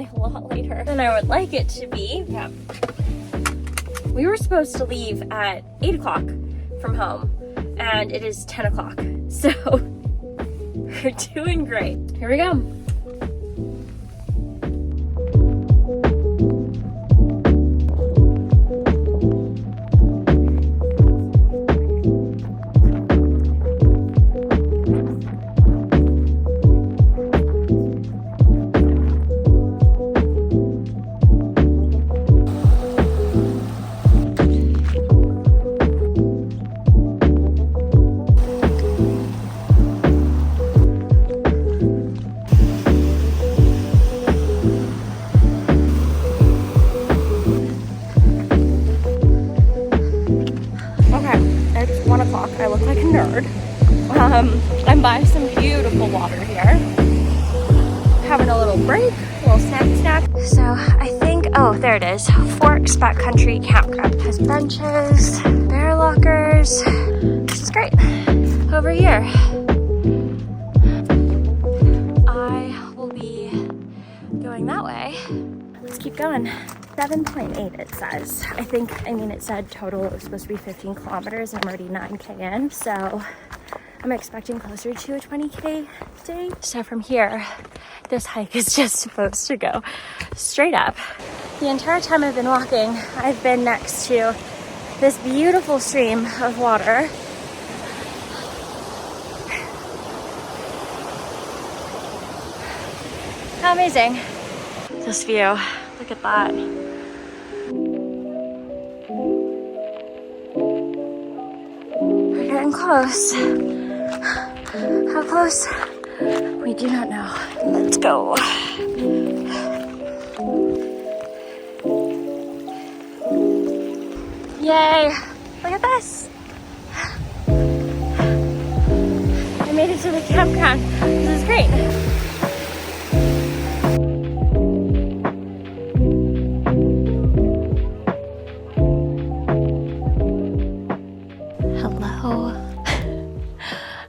definitely a lot later than I would like it to be. Yeah. We were supposed to leave at 8 o'clock from home, and it is 10 o'clock. So we're doing great. Here we go. I look like a nerd. I'm by some beautiful water here. Having a little break, a little snack. So I think, oh, there it is. Forks Backcountry Campground. Has benches, bear lockers. This is great. Over here, I will be going that way. Let's keep going. 7.8 it says. It said total it was supposed to be 15 kilometers and I'm already 9K in, so I'm expecting closer to a 20K day. So from here, this hike is just supposed to go straight up. The entire time I've been walking, I've been next to this beautiful stream of water. How amazing. This view, look at that. We're getting close. How close? We do not know. Let's go. Yay! Look at this. I made it to the campground. This is great.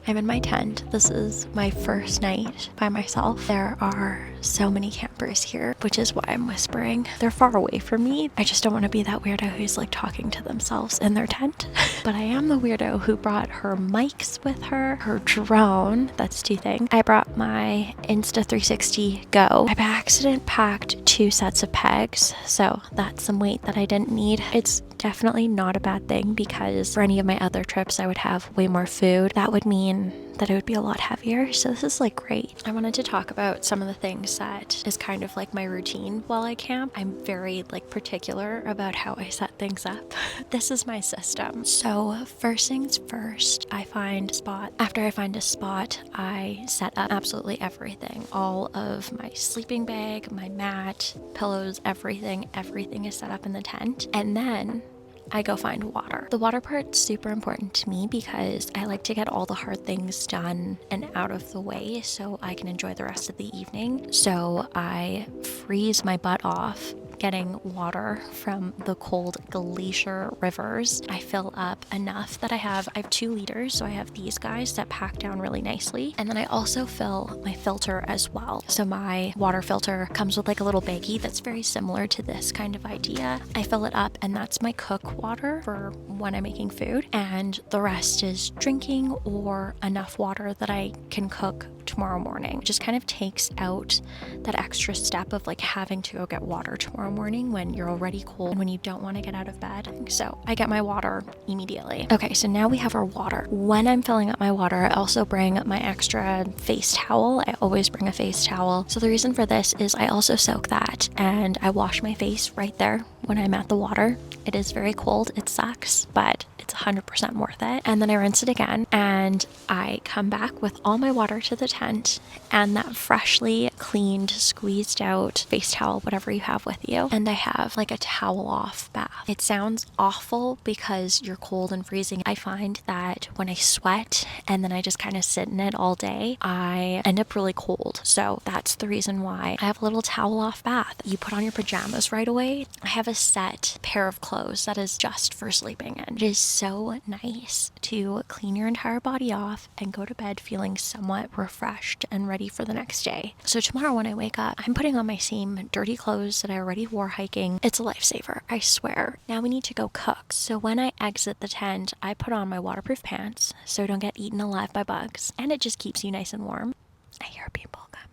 I'm in my tent. This is my first night by myself. There are so many campers here, which is why I'm whispering. They're far away from me. I just don't want to be that weirdo who's like talking to themselves in their tent. But I am the weirdo who brought her mics with her, her drone, that's 2 things. I brought my Insta360 Go. I by accident packed 2 sets of pegs, so that's some weight that I didn't need. It's definitely not a bad thing because for any of my other trips I would have way more food. That would mean that it would be a lot heavier, so this is like great. I wanted to talk about some of the things that is kind of like my routine while I camp. I'm very like particular about how I set things up. This is my system. So first things first, I find a spot. After I find a spot, I set up absolutely everything. All of my sleeping bag, my mat, pillows, everything is set up in the tent. And then I go find water. The water part's super important to me because I like to get all the hard things done and out of the way so I can enjoy the rest of the evening. So I freeze my butt off getting water from the cold glacier rivers. I fill up enough that I have 2 liters, so I have these guys that pack down really nicely. And then I also fill my filter as well. So my water filter comes with like a little baggie that's very similar to this kind of idea. I fill it up and that's my cook water for when I'm making food. And the rest is drinking or enough water that I can cook tomorrow morning. It just kind of takes out that extra step of like having to go get water tomorrow morning when you're already cold and when you don't want to get out of bed. So I get my water immediately. Okay, so now we have our water. When I'm filling up my water, I also bring my extra face towel. I always bring a face towel. So the reason for this is I also soak that and I wash my face right there when I'm at the water. It is very cold. It sucks, but it's 100% worth it. And then I rinse it again and I come back with all my water to the tent and that freshly cleaned, squeezed out face towel, whatever you have with you. And I have like a towel off bath. It sounds awful because you're cold and freezing. I find that when I sweat and then I just kind of sit in it all day, I end up really cold. So that's the reason why I have a little towel off bath. You put on your pajamas right away. I have a a set pair of clothes that is just for sleeping in. It is so nice to clean your entire body off and go to bed feeling somewhat refreshed and ready for the next day. So tomorrow when I wake up, I'm putting on my same dirty clothes that I already wore hiking. It's a lifesaver, I swear. Now we need to go cook. So when I exit the tent, I put on my waterproof pants so I don't get eaten alive by bugs, and it just keeps you nice and warm. I hear people coming.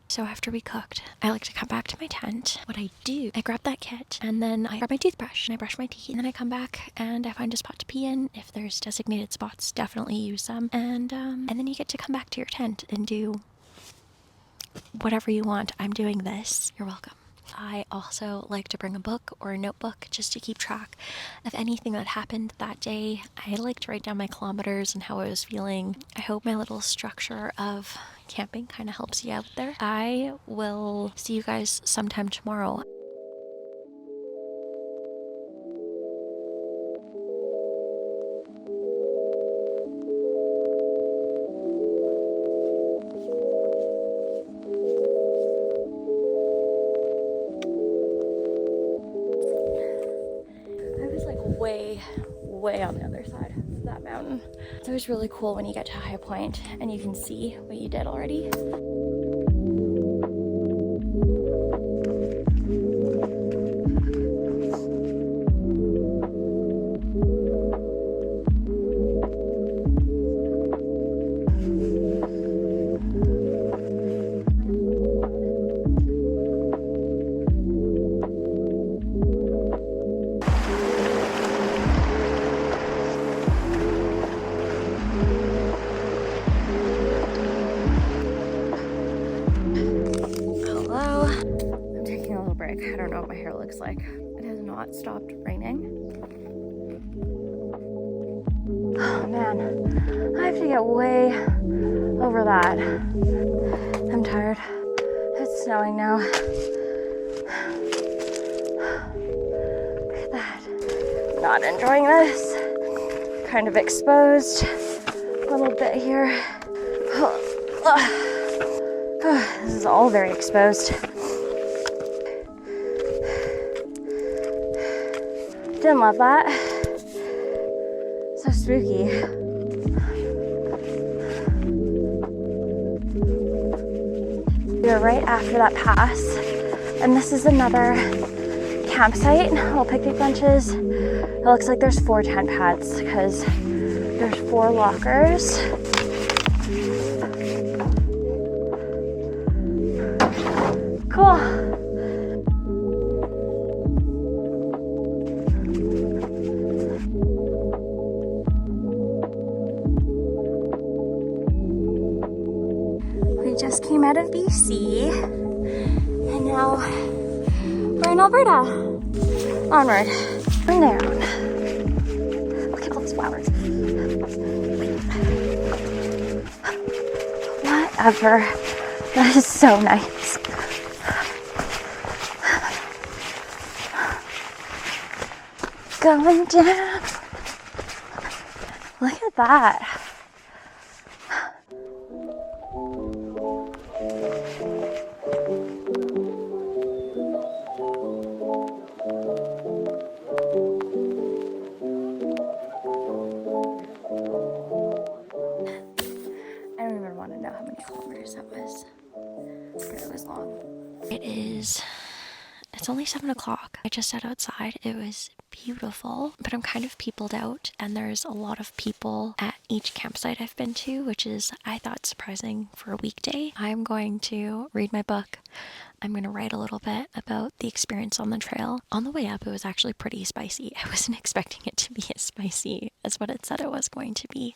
So after we cooked, I like to come back to my tent. What I do, I grab that kit and then I grab my toothbrush and I brush my teeth, and then I come back and I find a spot to pee in. If there's designated spots, definitely use them. And then you get to come back to your tent and do whatever you want. I'm doing this. You're welcome. I also like to bring a book or a notebook just to keep track of anything that happened that day. I like to write down my kilometers and how I was feeling. I hope my little structure of camping kind of helps you out there. I will see you guys sometime tomorrow. Way on the other side of that mountain. So it was really cool when you get to a high point and you can see what you did already. I don't know what my hair looks like. It has not stopped raining. Oh man, I have to get way over that. I'm tired. It's snowing now. Look at that. Not enjoying this. Kind of exposed a little bit here. This is all very exposed. Didn't love that. So spooky. We are right after that pass, and this is another campsite, little picnic benches. It looks like there's 4 tent pads because there's 4 lockers. Cool. We just came out of BC, and now we're in Alberta. Onward and down. Look at all those flowers. Whatever. That is so nice. Going down. Look at that. That was, but it was long. It's only 7 o'clock. I just sat outside. It was beautiful, but I'm kind of peopled out, and there's a lot of people at each campsite I've been to, which is, I thought, surprising for a weekday. I'm going to read my book. I'm going to write a little bit about the experience on the trail. On the way up, it was actually pretty spicy. I wasn't expecting it to be as spicy as what it said it was going to be.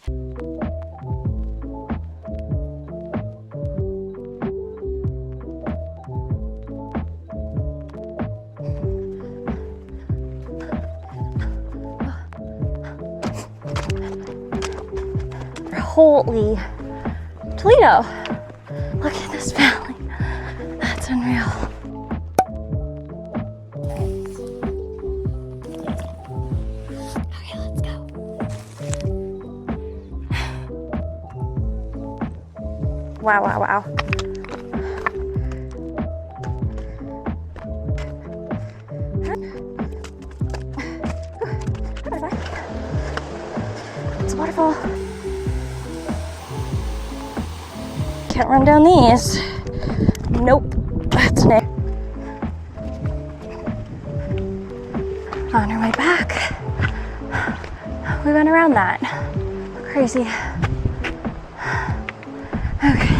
Holy Toledo! Look at this valley. That's unreal. Okay, let's go. Wow, wow, wow. careful. Can't run down these. Nope, that's it. On our way back, we went around that. Crazy. Okay.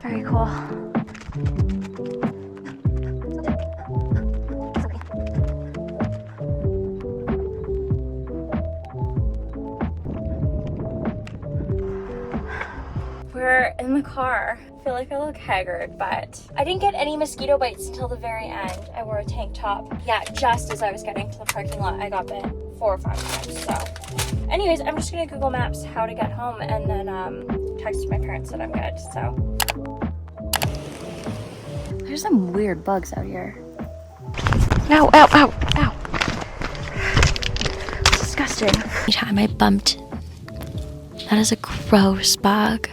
Very cool. We're in the car. I feel like I look haggard, but I didn't get any mosquito bites until the very end. I wore a tank top. Yeah, just as I was getting to the parking lot, I got bit 4 or 5 times. So anyways, I'm just gonna Google Maps how to get home and then text my parents that I'm good. So there's some weird bugs out here. Ow, ow, ow, ow. It's disgusting. Anytime I bumped, that is a gross bug.